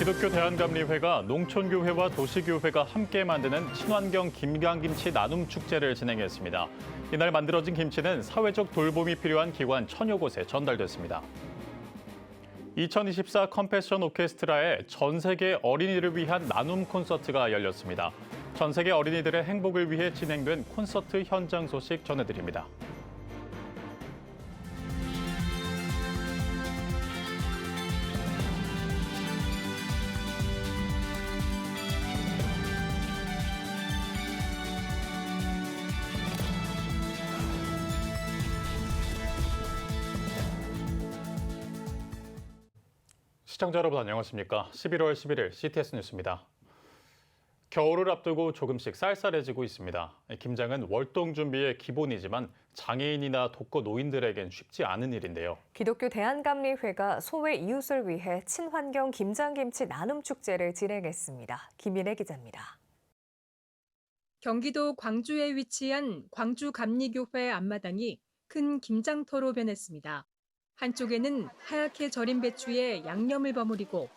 기독교 대한감리회가 농촌교회와 도시교회가 함께 만드는 친환경 김장김치 나눔 축제를 진행했습니다. 이날 만들어진 김치는 사회적 돌봄이 필요한 기관 천여 곳에 전달됐습니다. 2024 컴패션 오케스트라의 전 세계 어린이를 위한 나눔 콘서트가 열렸습니다. 전 세계 어린이들의 행복을 위해 진행된 콘서트 현장 소식 전해드립니다. 시청자 여러분 안녕하십니까? 11월 11일 CTS 뉴스입니다. 겨울을 앞두고 조금씩 쌀쌀해지고 있습니다. 김장은 월동 준비의 기본이지만 장애인이나 독거 노인들에겐 쉽지 않은 일인데요. 기독교 대한감리회가 소외 이웃을 위해 친환경 김장김치 나눔 축제를 진행했습니다. 김인혜 기자입니다. 경기도 광주에 위치한 광주감리교회 앞마당이 큰 김장터로 변했습니다. 한쪽에는 하얗게 절인 배추에 양념을 버무리고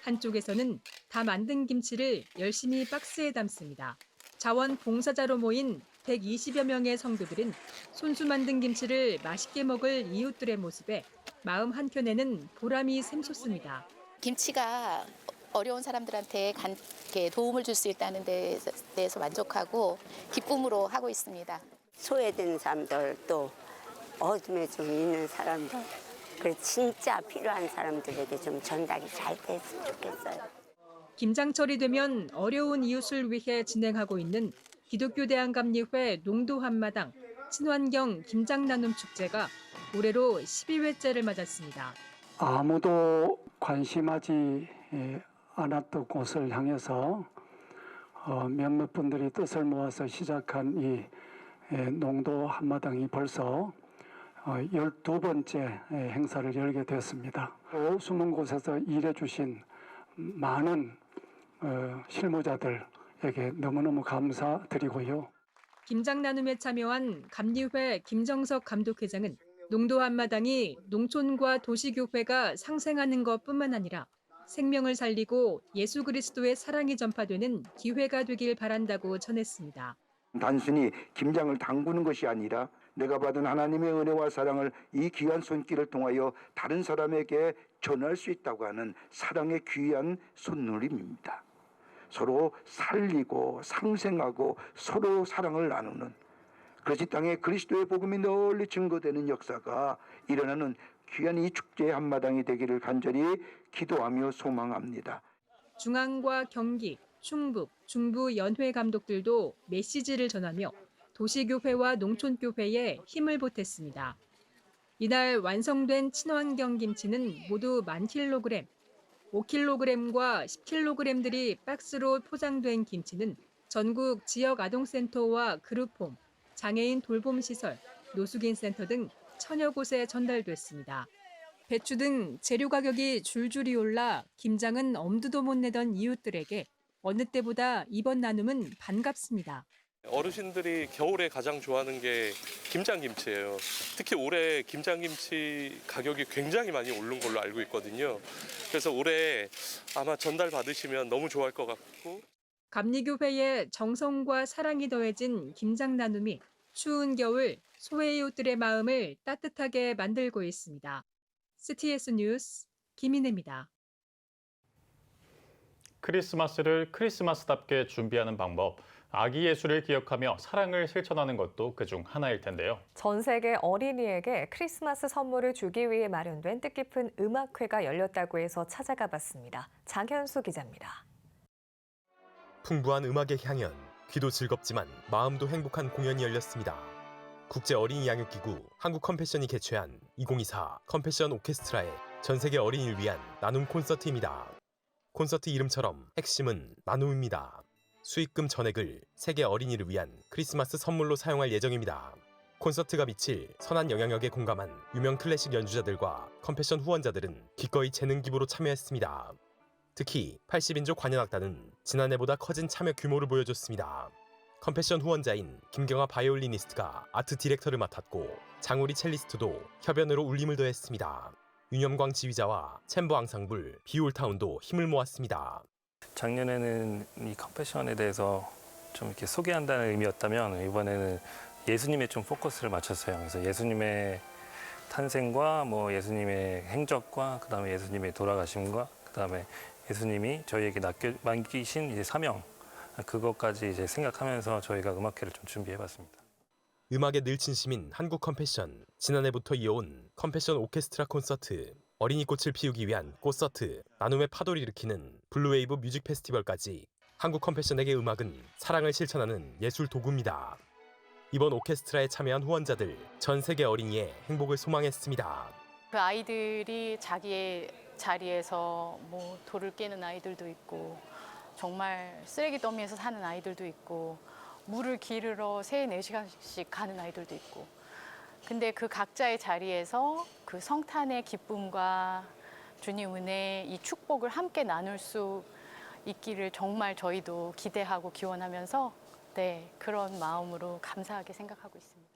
한쪽에서는 다 만든 김치를 열심히 박스에 담습니다. 자원봉사자로 모인 120여 명의 성도들은 손수 만든 김치를 맛있게 먹을 이웃들의 모습에 마음 한켠에는 보람이 샘솟습니다. 김치가 어려운 사람들한테 도움을 줄 수 있다는 데에서 만족하고 기쁨으로 하고 있습니다. 소외된 사람들 또 어둠에 좀 있는 사람들 그리고 진짜 필요한 사람들에게 좀 전달이 잘 됐으면 좋겠어요. 김장철이 되면 어려운 이웃을 위해 진행하고 있는 기독교 대한감리회 농도 한마당 친환경 김장 나눔 축제가 올해로 12회째를 맞았습니다. 아무도 관심하지 않았던 곳을 향해서 몇몇 분들이 뜻을 모아서 시작한 이 농도 한마당이 벌써 12번째 행사를 열게 됐습니다. 숨은 곳에서 일해 주신 많은 실무자들에게 너무너무 감사드리고요. 김장 나눔에 참여한 감리회 김정석 감독회장은 농도 한마당이 농촌과 도시교회가 상생하는 것뿐만 아니라 생명을 살리고 예수 그리스도의 사랑이 전파되는 기회가 되길 바란다고 전했습니다. 단순히 김장을 담그는 것이 아니라 내가 받은 하나님의 은혜와 사랑을 이 귀한 손길을 통하여 다른 사람에게 전할 수 있다고 하는 사랑의 귀한 손놀림입니다. 서로 살리고 상생하고 서로 사랑을 나누는 그것이 땅에 그리스도의 복음이 널리 증거되는 역사가 일어나는 귀한 이 축제의 한마당이 되기를 간절히 기도하며 소망합니다. 중앙과 경기, 충북, 중부 연회 감독들도 메시지를 전하며 도시교회와 농촌교회에 힘을 보탰습니다. 이날 완성된 친환경 김치는 모두 1000kg, 5kg과 10kg들이 박스로 포장된 김치는 전국 지역 아동센터와 그룹홈, 장애인 돌봄시설, 노숙인센터 등 천여 곳에 전달됐습니다. 배추 등 재료 가격이 줄줄이 올라 김장은 엄두도 못 내던 이웃들에게 어느 때보다 이번 나눔은 반갑습니다. 어르신들이 겨울에 가장 좋아하는 게 김장김치예요. 특히 올해 김장김치 가격이 굉장히 많이 오른 걸로 알고 있거든요. 그래서 올해 아마 전달 받으시면 너무 좋아할 것 같고. 감리교회의 정성과 사랑이 더해진 김장 나눔이 추운 겨울 소외 이웃들의 마음을 따뜻하게 만들고 있습니다. CTS 뉴스 김인혜입니다. 크리스마스를 크리스마스답게 준비하는 방법, 아기 예술을 기억하며 사랑을 실천하는 것도 그중 하나일 텐데요. 전 세계 어린이에게 크리스마스 선물을 주기 위해 마련된 뜻깊은 음악회가 열렸다고 해서 찾아가 봤습니다. 장현수 기자입니다. 풍부한 음악의 향연, 귀도 즐겁지만 마음도 행복한 공연이 열렸습니다. 국제 어린이 양육기구 한국 컴패션이 개최한 2024 컴패션 오케스트라의 전 세계 어린이를 위한 나눔 콘서트입니다. 콘서트 이름처럼 핵심은 나눔입니다. 수익금 전액을 세계 어린이를 위한 크리스마스 선물로 사용할 예정입니다. 콘서트가 미칠 선한 영향력에 공감한 유명 클래식 연주자들과 컴패션 후원자들은 기꺼이 재능 기부로 참여했습니다. 특히 80인조 관현악단은 지난해보다 커진 참여 규모를 보여줬습니다. 컴패션 후원자인 김경아 바이올리니스트가 아트 디렉터를 맡았고 장우리 첼리스트도 협연으로 울림을 더했습니다. 윤염광 지휘자와 챔버 앙상블 비올타운도 힘을 모았습니다. 작년에는 이 컴패션에 대해서 좀 이렇게 소개한다는 의미였다면 이번에는 예수님에 좀 포커스를 맞췄어요. 그래서 예수님의 탄생과 뭐 예수님의 행적과 그다음에 예수님의 돌아가심과 그다음에 예수님이 저희에게 맡기신 이제 사명 그것까지 이제 생각하면서 저희가 음악회를 좀 준비해봤습니다. 음악에 늘 진심인 한국 컴패션, 지난해부터 이어온 컴패션 오케스트라 콘서트, 어린이 꽃을 피우기 위한 꽃서트, 나눔의 파도를 일으키는 블루웨이브 뮤직 페스티벌까지 한국 컴패션에게 음악은 사랑을 실천하는 예술 도구입니다. 이번 오케스트라에 참여한 후원자들, 전 세계 어린이의 행복을 소망했습니다. 그 아이들이 자기의 자리에서 뭐 돌을 깨는 아이들도 있고 정말 쓰레기 더미에서 사는 아이들도 있고 물을 기르러 3-4시간씩 가는 아이들도 있고 근데 그 각자의 자리에서 그 성탄의 기쁨과 주님 은혜, 이 축복을 함께 나눌 수 있기를 정말 저희도 기대하고 기원하면서 그런 마음으로 감사하게 생각하고 있습니다.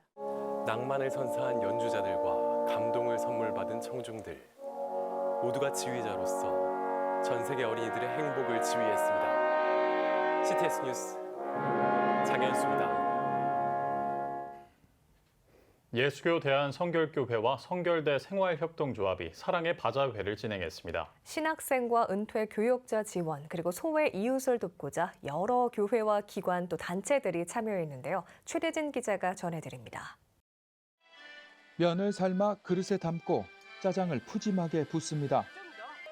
낭만을 선사한 연주자들과 감동을 선물 받은 청중들 모두가 지휘자로서 전 세계 어린이들의 행복을 지휘했습니다. CTS 뉴스 장현수입니다. 예수교 대한성결교회와 성결대 생활협동조합이 사랑의 바자회를 진행했습니다. 신학생과 은퇴 교역자 지원 그리고 소외 이웃을 돕고자 여러 교회와 기관 또 단체들이 참여했는데요. 최대진 기자가 전해드립니다. 면을 삶아 그릇에 담고 짜장을 푸짐하게 붓습니다.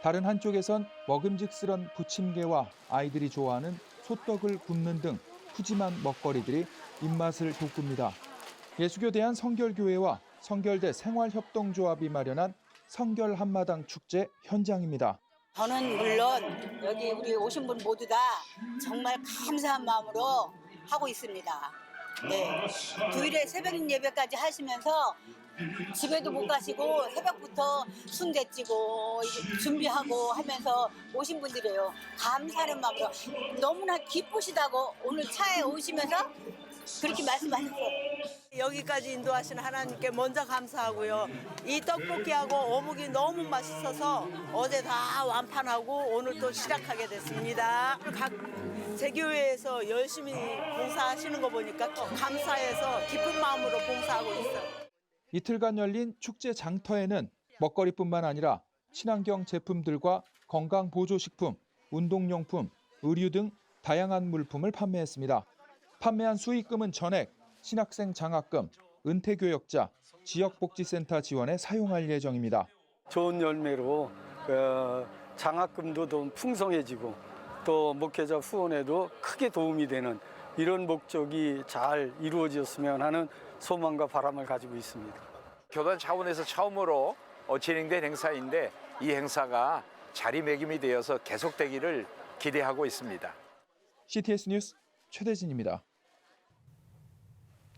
다른 한쪽에선 먹음직스런 부침개와 아이들이 좋아하는 소떡을 굽는 등 푸짐한 먹거리들이 입맛을 돋굽니다. 예수교 대한성결교회와 성결대 생활협동조합이 마련한 성결 한마당 축제 현장입니다. 저는 물론 여기 우리 오신 분 모두 다 정말 감사한 마음으로 하고 있습니다. 주일에 새벽 예배까지 하시면서 집에도 못 가시고 새벽부터 순대 찌고 준비하고 하면서 오신 분들이에요. 감사하는 마음으로 너무나 기쁘시다고 오늘 차에 오시면서 그렇게 말씀하셨어요. 여기까지 인도하신 하나님께 먼저 감사하고요. 이 떡볶이하고 어묵이 너무 맛있어서 어제 다 완판하고 오늘 또 시작하게 됐습니다. 각 제교회에서 열심히 봉사하시는 거 보니까 감사해서 기쁜 마음으로 봉사하고 있어요. 이틀간 열린 축제 장터에는 먹거리뿐만 아니라 친환경 제품들과 건강보조식품, 운동용품, 의류 등 다양한 물품을 판매했습니다. 판매한 수익금은 전액, 신학생 장학금, 은퇴교역자, 지역복지센터 지원에 사용할 예정입니다. 좋은 열매로 장학금도 더 풍성해지고 또 목회자 후원에도 크게 도움이 되는 이런 목적이 잘 이루어졌으면 하는 소망과 바람을 가지고 있습니다. 교단 차원에서 처음으로 진행된 행사인데 이 행사가 자리매김이 되어서 계속되기를 기대하고 있습니다. CTS 뉴스 최대진입니다.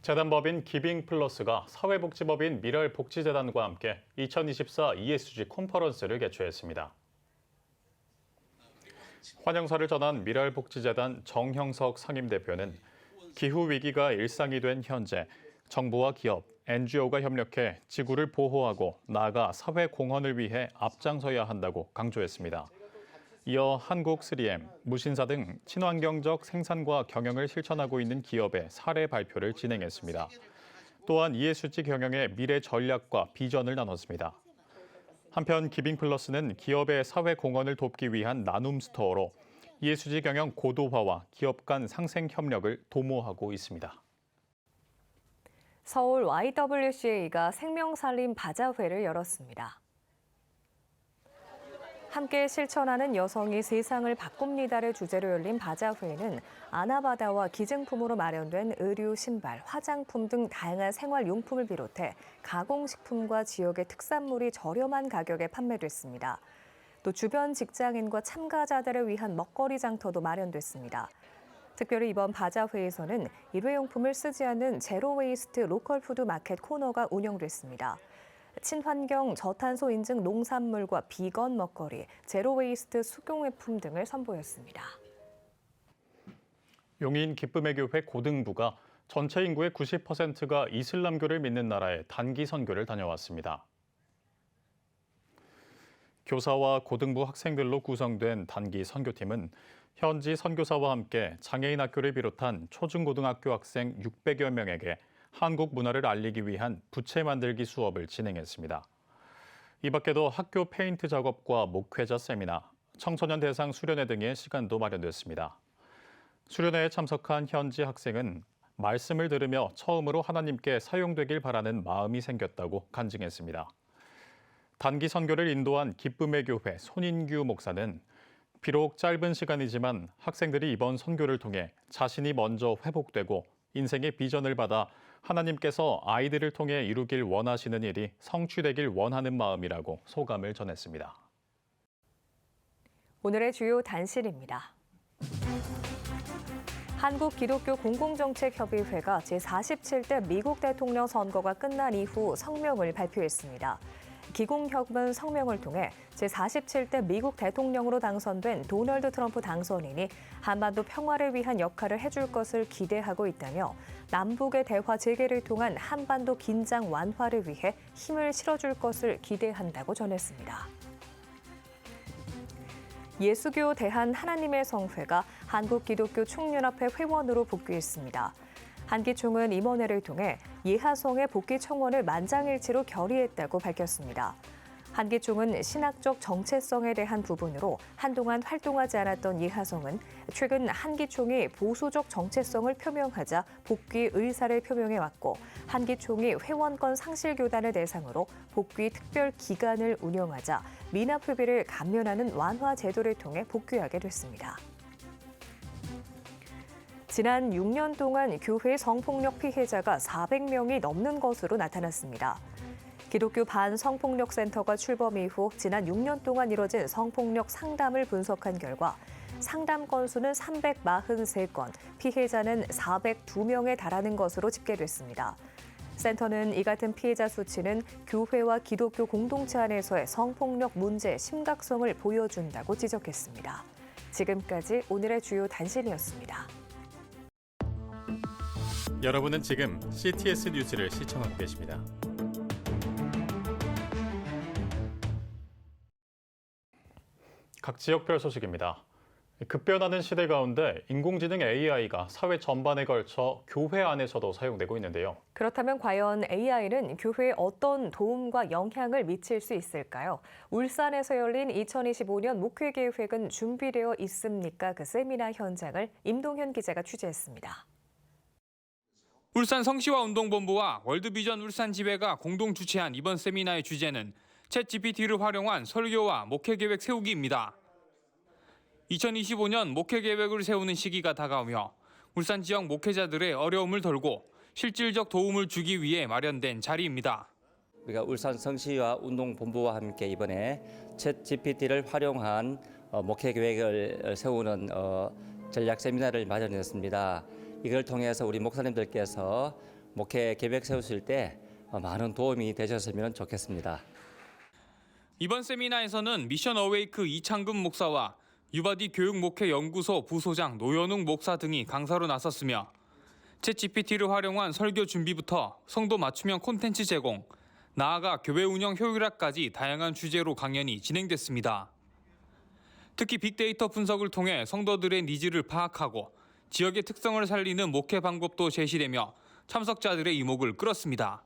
재단법인 기빙플러스가 사회복지법인 미랄복지재단과 함께 2024 ESG 컨퍼런스를 개최했습니다. 환영사를 전한 미랄복지재단 정형석 상임대표는 기후위기가 일상이 된 현재 정부와 기업, NGO가 협력해 지구를 보호하고 나아가 사회 공헌을 위해 앞장서야 한다고 강조했습니다. 이어 한국 3M, 무신사 등 친환경적 생산과 경영을 실천하고 있는 기업의 사례 발표를 진행했습니다. 또한 ESG 경영의 미래 전략과 비전을 나눴습니다. 한편 기빙플러스는 기업의 사회 공헌을 돕기 위한 나눔 스토어로 ESG 경영 고도화와 기업 간 상생 협력을 도모하고 있습니다. 서울 YWCA가 생명살림 바자회를 열었습니다. 함께 실천하는 여성이 세상을 바꿉니다를 주제로 열린 바자회는 아나바다와 기증품으로 마련된 의류, 신발, 화장품 등 다양한 생활용품을 비롯해 가공식품과 지역의 특산물이 저렴한 가격에 판매됐습니다. 또 주변 직장인과 참가자들을 위한 먹거리 장터도 마련됐습니다. 특별히 이번 바자회에서는 일회용품을 쓰지 않는 제로웨이스트 로컬푸드 마켓 코너가 운영됐습니다. 친환경 저탄소 인증 농산물과 비건 먹거리, 제로웨이스트 수공예품 등을 선보였습니다. 용인 기쁨의 교회 고등부가 전체 인구의 90%가 이슬람교를 믿는 나라에 단기 선교를 다녀왔습니다. 교사와 고등부 학생들로 구성된 단기 선교팀은 현지 선교사와 함께 장애인 학교를 비롯한 초중고등학교 학생 600여 명에게 한국 문화를 알리기 위한 부채 만들기 수업을 진행했습니다. 이 밖에도 학교 페인트 작업과 목회자 세미나, 청소년 대상 수련회 등의 시간도 마련됐습니다. 수련회에 참석한 현지 학생은 말씀을 들으며 처음으로 하나님께 사용되길 바라는 마음이 생겼다고 간증했습니다. 단기 선교를 인도한 기쁨의 교회 손인규 목사는 비록 짧은 시간이지만 학생들이 이번 선교를 통해 자신이 먼저 회복되고 인생의 비전을 받아 하나님께서 아이들을 통해 이루길 원하시는 일이 성취되길 원하는 마음이라고 소감을 전했습니다. 오늘의 주요 단신입니다. 한국기독교공공정책협의회가 제47대 미국 대통령 선거가 끝난 이후 성명을 발표했습니다. 기공협은 성명을 통해 제47대 미국 대통령으로 당선된 도널드 트럼프 당선인이 한반도 평화를 위한 역할을 해줄 것을 기대하고 있다며 남북의 대화 재개를 통한 한반도 긴장 완화를 위해 힘을 실어줄 것을 기대한다고 전했습니다. 예수교 대한하나님의 성회가 한국기독교총연합회 회원으로 복귀했습니다. 한기총은 임원회를 통해 예하성의 복귀 청원을 만장일치로 결의했다고 밝혔습니다. 한기총은 신학적 정체성에 대한 부분으로 한동안 활동하지 않았던 예하성은 최근 한기총이 보수적 정체성을 표명하자 복귀 의사를 표명해왔고 한기총이 회원권 상실교단을 대상으로 복귀 특별 기간을 운영하자 미납회비를 감면하는 완화 제도를 통해 복귀하게 됐습니다. 지난 6년 동안 교회 성폭력 피해자가 400명이 넘는 것으로 나타났습니다. 기독교 반성폭력센터가 출범 이후 지난 6년 동안 이뤄진 성폭력 상담을 분석한 결과 상담 건수는 343건, 피해자는 402명에 달하는 것으로 집계됐습니다. 센터는 이 같은 피해자 수치는 교회와 기독교 공동체 안에서의 성폭력 문제의 심각성을 보여준다고 지적했습니다. 지금까지 오늘의 주요 단신이었습니다. 여러분은 지금 CTS 뉴스를 시청하고 계십니다. 각 지역별 소식입니다. 급변하는 시대 가운데 인공지능 AI가 사회 전반에 걸쳐 교회 안에서도 사용되고 있는데요. 그렇다면 과연 AI는 교회에 어떤 도움과 영향을 미칠 수 있을까요? 울산에서 열린 2025년 목회계획은 준비되어 있습니까? 그 세미나 현장을 임동현 기자가 취재했습니다. 울산 성시화운동본부와 월드비전 울산지회가 공동 주최한 이번 세미나의 주제는 챗GPT를 활용한 설교와 목회계획 세우기입니다. 2025년 목회계획을 세우는 시기가 다가오며 울산 지역 목회자들의 어려움을 덜고 실질적 도움을 주기 위해 마련된 자리입니다. 우리가 울산 성시화운동본부와 함께 이번에 챗GPT를 활용한 목회계획을 세우는 전략 세미나를 마련했습니다. 이걸 통해서 우리 목사님들께서 목회 계획 세우실 때 많은 도움이 되셨으면 좋겠습니다. 이번 세미나에서는 미션 어웨이크 이창금 목사와 유바디 교육목회연구소 부소장 노현웅 목사 등이 강사로 나섰으며 챗GPT를 활용한 설교 준비부터 성도 맞춤형 콘텐츠 제공, 나아가 교회 운영 효율화까지 다양한 주제로 강연이 진행됐습니다. 특히 빅데이터 분석을 통해 성도들의 니즈를 파악하고 지역의 특성을 살리는 목회 방법도 제시되며 참석자들의 이목을 끌었습니다.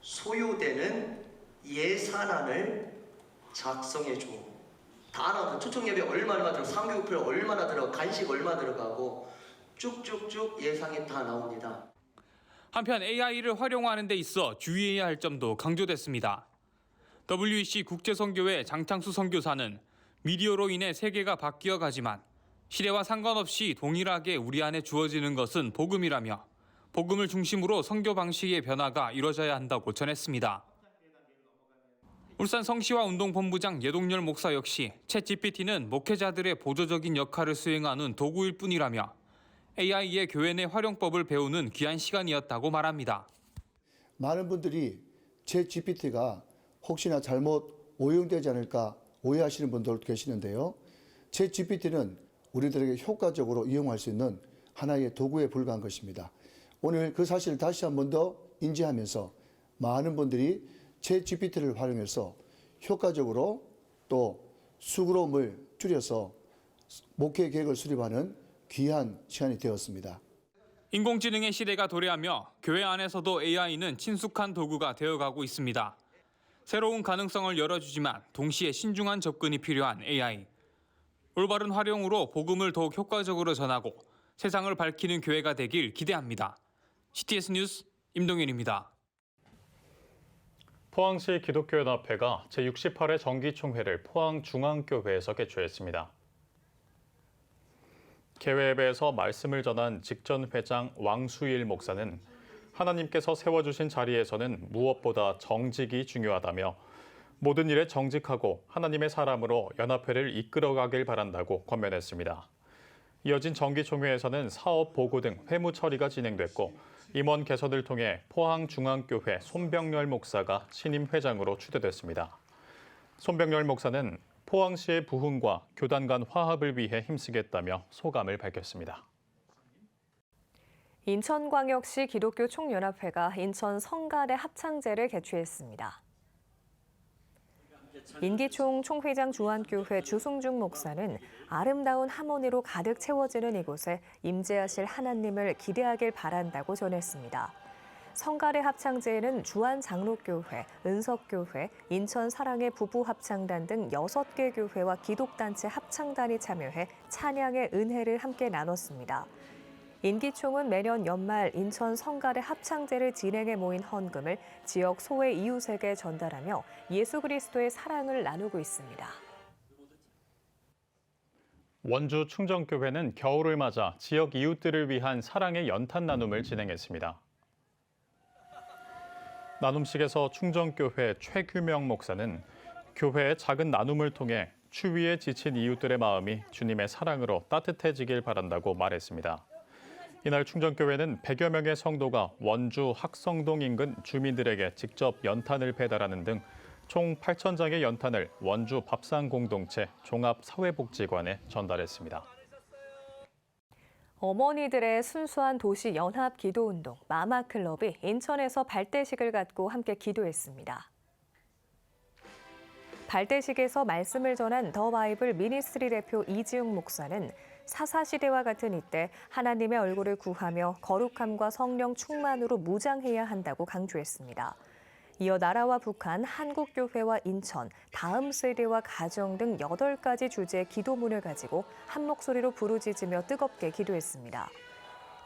소요되는 예산안을 작성해주고 다 나오죠. 초청 예배 얼마나 들어, 상교육표 얼마나 들어, 간식 얼마 들어가고 쭉쭉쭉 예상이 다 나옵니다. 한편 AI를 활용하는 데 있어 주의해야 할 점도 강조됐습니다. WEC 국제선교회 장창수 선교사는 미디어로 인해 세계가 바뀌어 가지만 시대와 상관없이 동일하게 우리 안에 주어지는 것은 복음이라며 복음을 중심으로 선교 방식의 변화가 이뤄져야 한다고 전했습니다. 울산 성시화운동본부장 예동열 목사 역시 챗GPT는 목회자들의 보조적인 역할을 수행하는 도구일 뿐이라며 AI의 교회 내 활용법을 배우는 귀한 시간이었다고 말합니다. 많은 분들이 챗GPT가 혹시나 잘못 오용되지 않을까 오해하시는 분들도 계시는데요. 챗GPT는 우리들에게 효과적으로 이용할 수 있는 하나의 도구에 불과한 것입니다. 오늘 그 사실을 다시 한 번 더 인지하면서 많은 분들이 챗GPT를 활용해서 효과적으로 또 수고로움을 줄여서 목회 계획을 수립하는 귀한 시간이 되었습니다. 인공지능의 시대가 도래하며 교회 안에서도 AI는 친숙한 도구가 되어가고 있습니다. 새로운 가능성을 열어주지만 동시에 신중한 접근이 필요한 AI. 올바른 활용으로 복음을 더욱 효과적으로 전하고 세상을 밝히는 교회가 되길 기대합니다. CTS 뉴스 임동현입니다. 포항시 기독교연합회가 제68회 정기총회를 포항중앙교회에서 개최했습니다. 개회에서 말씀을 전한 직전 회장 왕수일 목사는 하나님께서 세워주신 자리에서는 무엇보다 정직이 중요하다며 모든 일에 정직하고 하나님의 사람으로 연합회를 이끌어가길 바란다고 권면했습니다. 이어진 정기총회에서는 사업 보고 등 회무 처리가 진행됐고 임원 개선을 통해 포항중앙교회 손병렬 목사가 신임 회장으로 추대됐습니다. 손병렬 목사는 포항시의 부흥과 교단 간 화합을 위해 힘쓰겠다며 소감을 밝혔습니다. 인천광역시 기독교 총연합회가 인천 성갈의 합창제를 개최했습니다. 인기총 총회장 주한교회 주승중 목사는 아름다운 하모니로 가득 채워지는 이곳에 임재하실 하나님을 기대하길 바란다고 전했습니다. 성갈의 합창제에는 주한장로교회, 은석교회, 인천사랑의 부부합창단 등 6개 교회와 기독단체 합창단이 참여해 찬양의 은혜를 함께 나눴습니다. 인기총은 매년 연말 인천 성갈의 합창제를 진행해 모인 헌금을 지역 소외 이웃에게 전달하며 예수 그리스도의 사랑을 나누고 있습니다. 원주 충정교회는 겨울을 맞아 지역 이웃들을 위한 사랑의 연탄 나눔을 진행했습니다. 나눔식에서 충정교회 최규명 목사는 교회의 작은 나눔을 통해 추위에 지친 이웃들의 마음이 주님의 사랑으로 따뜻해지길 바란다고 말했습니다. 이날 충정교회는 100여 명의 성도가 원주 학성동 인근 주민들에게 직접 연탄을 배달하는 등 총 8,000장의 연탄을 원주 밥상공동체 종합사회복지관에 전달했습니다. 어머니들의 순수한 도시 연합 기도운동 마마클럽이 인천에서 발대식을 갖고 함께 기도했습니다. 발대식에서 말씀을 전한 더 바이블 미니스트리 대표 이지웅 목사는 사사시대와 같은 이때 하나님의 얼굴을 구하며 거룩함과 성령 충만으로 무장해야 한다고 강조했습니다. 이어 나라와 북한, 한국교회와 인천, 다음 세대와 가정 등 8가지 주제의 기도문을 가지고 한 목소리로 부르짖으며 뜨겁게 기도했습니다.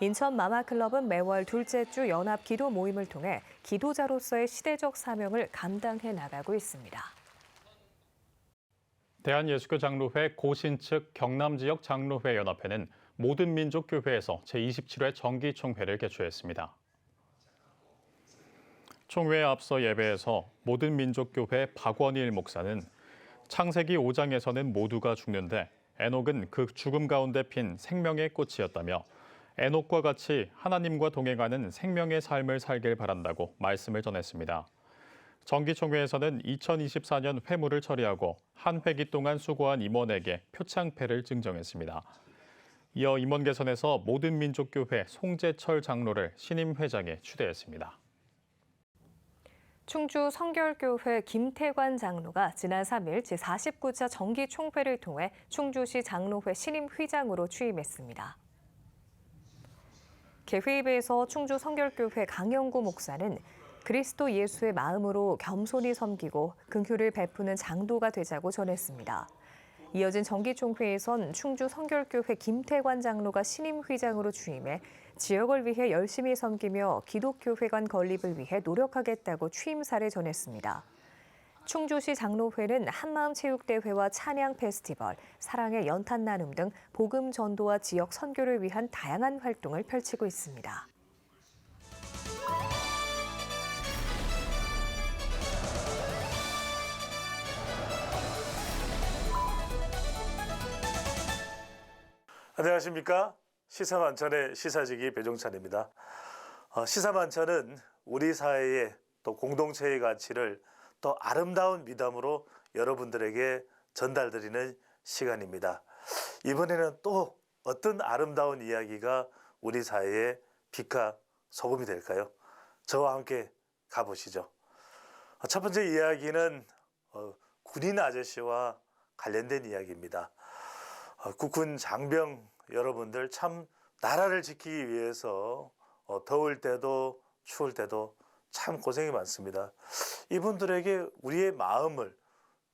인천 마마클럽은 매월 둘째 주 연합 기도 모임을 통해 기도자로서의 시대적 사명을 감당해 나가고 있습니다. 대한예수교 장로회 고신측 경남지역 장로회 연합회는 모든 민족교회에서 제27회 정기총회를 개최했습니다. 총회에 앞서 예배에서 모든 민족교회 박원일 목사는 창세기 5장에서는 모두가 죽는데 에녹은 그 죽음 가운데 핀 생명의 꽃이었다며 에녹과 같이 하나님과 동행하는 생명의 삶을 살길 바란다고 말씀을 전했습니다. 정기총회에서는 2024년 회무를 처리하고 한 회기 동안 수고한 임원에게 표창패를 증정했습니다. 이어 임원 개선에서 모든 민족교회 송재철 장로를 신임 회장에 추대했습니다. 충주 성결교회 김태관 장로가 지난 3일 제49차 정기총회를 통해 충주시 장로회 신임 회장으로 취임했습니다. 개회입에서 충주 성결교회 강영구 목사는 그리스도 예수의 마음으로 겸손히 섬기고 긍휼을 베푸는 장도가 되자고 전했습니다. 이어진 정기총회에선 충주 성결교회 김태관 장로가 신임 회장으로 취임해 지역을 위해 열심히 섬기며 기독교회 간 건립을 위해 노력하겠다고 취임사를 전했습니다. 충주시 장로회는 한마음체육대회와 찬양 페스티벌, 사랑의 연탄 나눔 등 복음 전도와 지역 선교를 위한 다양한 활동을 펼치고 있습니다. 안녕하십니까? 시사만찬의 시사지기 배종찬입니다. 시사만찬은 우리 사회의 또 공동체의 가치를 또 아름다운 미담으로 여러분들에게 전달드리는 시간입니다. 이번에는 또 어떤 아름다운 이야기가 우리 사회의 빛과 소금이 될까요? 저와 함께 가보시죠. 첫 번째 이야기는 군인 아저씨와 관련된 이야기입니다. 국군 장병 여러분들 참 나라를 지키기 위해서 더울 때도 추울 때도 참 고생이 많습니다. 이분들에게 우리의 마음을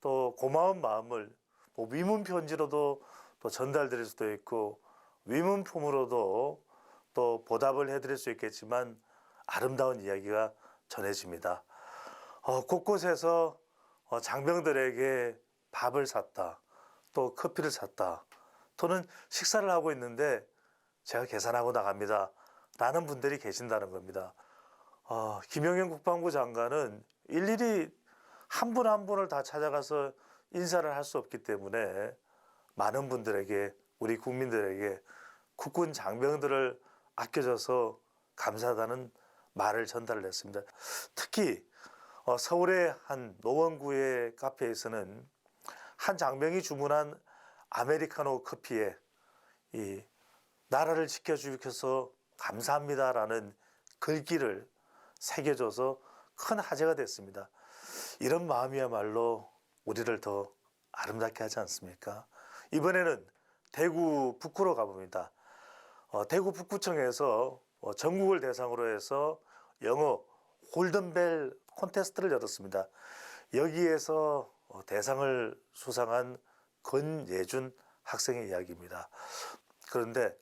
또 고마운 마음을 뭐 위문 편지로도 또 전달드릴 수도 있고 위문품으로도 또 보답을 해드릴 수 있겠지만 아름다운 이야기가 전해집니다. 곳곳에서 장병들에게 밥을 샀다, 또 커피를 샀다, 또는 식사를 하고 있는데 제가 계산하고 나갑니다 라는 분들이 계신다는 겁니다. 김영현 국방부 장관은 일일이 한 분 한 분을 다 찾아가서 인사를 할 수 없기 때문에 많은 분들에게, 우리 국민들에게 국군 장병들을 아껴줘서 감사하다는 말을 전달을 했습니다. 특히 서울의 한 노원구의 카페에서는 한 장병이 주문한 아메리카노 커피에 이 나라를 지켜주셔서 감사합니다라는 글귀를 새겨줘서 큰 화제가 됐습니다. 이런 마음이야말로 우리를 더 아름답게 하지 않습니까? 이번에는 대구 북구로 가봅니다. 대구 북구청에서 전국을 대상으로 해서 영어 골든벨 콘테스트를 열었습니다. 여기에서 대상을 수상한 권예준 학생의 이야기입니다. 그런데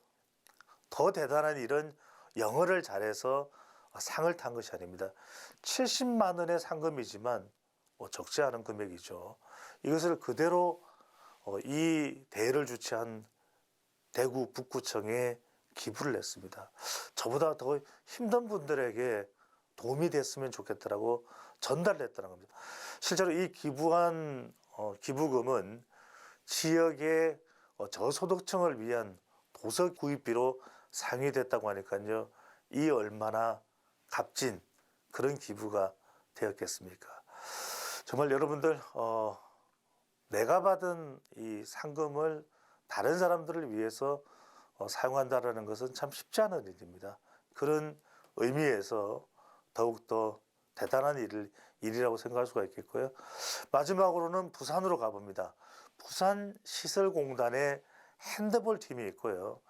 더 대단한 일은 영어를 잘해서 상을 탄 것이 아닙니다. 70만 원의 상금이지만 적지 않은 금액이죠. 이것을 그대로 이 대회를 주최한 대구 북구청에 기부를 했습니다. 저보다 더 힘든 분들에게 도움이 됐으면 좋겠다라고 전달을 했다는 겁니다. 실제로 이 기부한 기부금은 지역의 저소득층을 위한 도서 구입비로 상위됐다고 하니까요. 이 얼마나 값진 그런 기부가 되었겠습니까? 정말 여러분들 내가 받은 이 상금을 다른 사람들을 위해서 사용한다라는 것은 참 쉽지 않은 일입니다. 그런 의미에서 더욱더 대단한 일이라고 생각할 수가 있겠고요. 마지막으로는 부산으로 가봅니다. 부산시설공단에 핸드볼 팀이 있고요.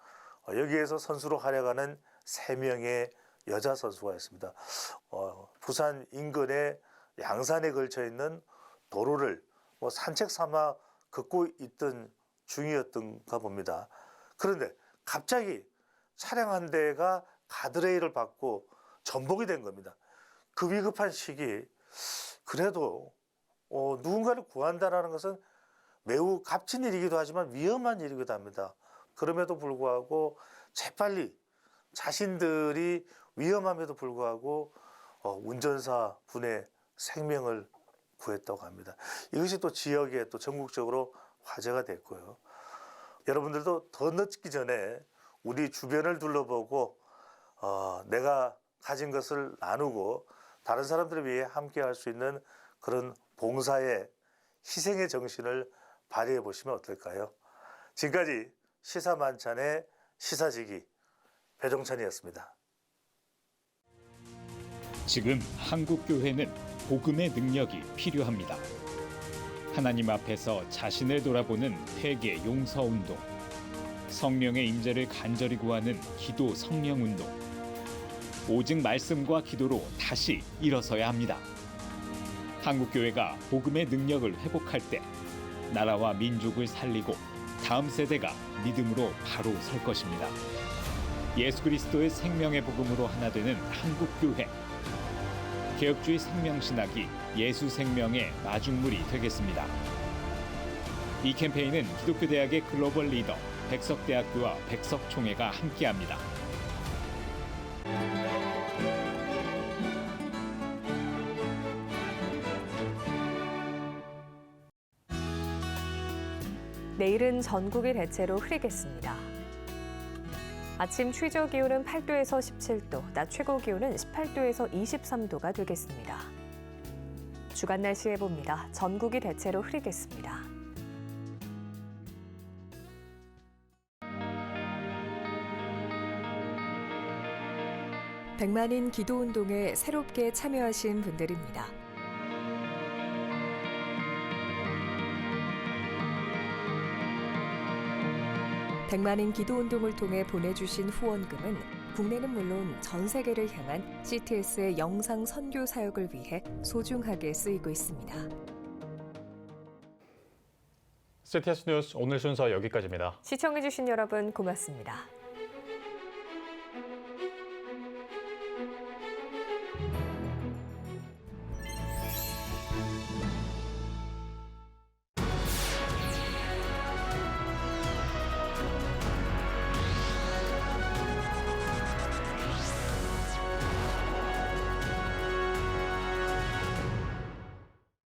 여기에서 선수로 활약하는 3명의 여자 선수가 있습니다. 부산 인근의 양산에 걸쳐 있는 도로를 산책 삼아 걷고 있던 중이었던가 봅니다. 그런데 갑자기 차량 한 대가 가드레일을 받고 전복이 된 겁니다. 그 위급한 시기 그래도 누군가를 구한다는 것은 매우 값진 일이기도 하지만 위험한 일이기도 합니다. 그럼에도 불구하고 재빨리 자신들이 위험함에도 불구하고 운전사 분의 생명을 구했다고 합니다. 이것이 또 지역에 또 전국적으로 화제가 됐고요. 여러분들도 더 늦기 전에 우리 주변을 둘러보고 내가 가진 것을 나누고 다른 사람들을 위해 함께 할 수 있는 그런 봉사의 희생의 정신을 발휘해 보시면 어떨까요? 지금까지 시사만찬의 시사지기 배종찬이었습니다. 지금 한국교회는 복음의 능력이 필요합니다. 하나님 앞에서 자신을 돌아보는 회개 용서운동, 성령의 임재를 간절히 구하는 기도 성령운동, 오직 말씀과 기도로 다시 일어서야 합니다. 한국교회가 복음의 능력을 회복할 때 나라와 민족을 살리고 다음 세대가 믿음으로 바로 설 것입니다. 예수 그리스도의 생명의 복음으로 하나 되는 한국교회. 개혁주의 생명신학이 예수 생명의 마중물이 되겠습니다. 이 캠페인은 기독교대학의 글로벌 리더 백석대학교와 백석총회가 함께합니다. 내일은 전국이 대체로 흐리겠습니다. 아침 최저 기온은 8도에서 17도, 낮 최고 기온은 18도에서 23도가 되겠습니다. 주간 날씨 해봅니다. 전국이 대체로 흐리겠습니다. 백만인 기도운동에 새롭게 참여하신 분들입니다. 100만인 기도운동을 통해 보내주신 후원금은 국내는 물론 전 세계를 향한 CTS의 영상 선교 사역을 위해 소중하게 쓰이고 있습니다. CTS 뉴스 오늘 순서 여기까지입니다. 시청해주신 여러분 고맙습니다.